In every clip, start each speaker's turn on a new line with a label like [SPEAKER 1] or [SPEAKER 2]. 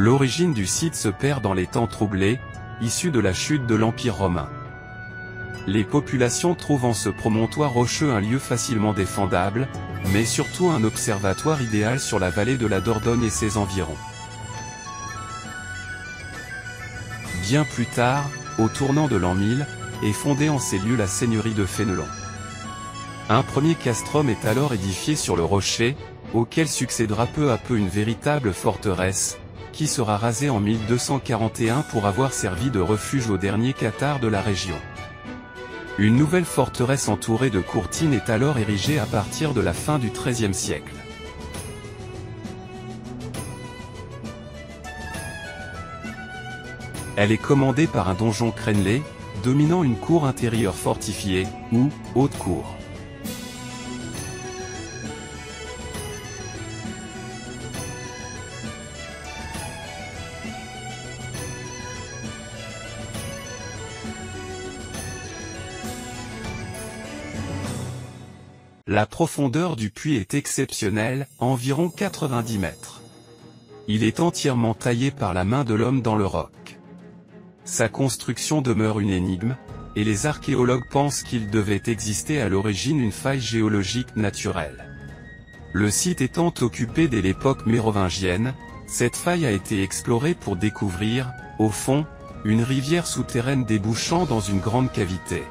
[SPEAKER 1] L'origine du site se perd dans les temps troublés, issus de la chute de l'Empire romain. Les populations trouvent en ce promontoire rocheux un lieu facilement défendable, mais surtout un observatoire idéal sur la vallée de la Dordogne et ses environs. Bien plus tard, au tournant de l'an 1000, est fondée en ces lieux la seigneurie de Fénelon. Un premier castrum est alors édifié sur le rocher, auquel succédera peu à peu une véritable forteresse, qui sera rasée en 1241 pour avoir servi de refuge aux derniers cathares de la région. Une nouvelle forteresse entourée de courtines est alors érigée à partir de la fin du XIIIe siècle. Elle est commandée par un donjon crénelé, dominant une cour intérieure fortifiée, ou haute cour. La profondeur du puits est exceptionnelle, environ 90 mètres. Il est entièrement taillé par la main de l'homme dans le roc. Sa construction demeure une énigme, et les archéologues pensent qu'il devait exister à l'origine une faille géologique naturelle. Le site étant occupé dès l'époque mérovingienne, cette faille a été explorée pour découvrir, au fond, une rivière souterraine débouchant dans une grande cavité.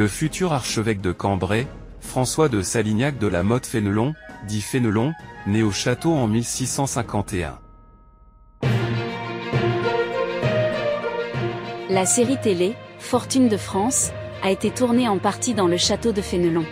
[SPEAKER 1] Le futur archevêque de Cambrai, François de Salignac de la Motte Fénelon, dit Fénelon, né au château en 1651.
[SPEAKER 2] La série télé, Fortune de France, a été tournée en partie dans le château de Fénelon.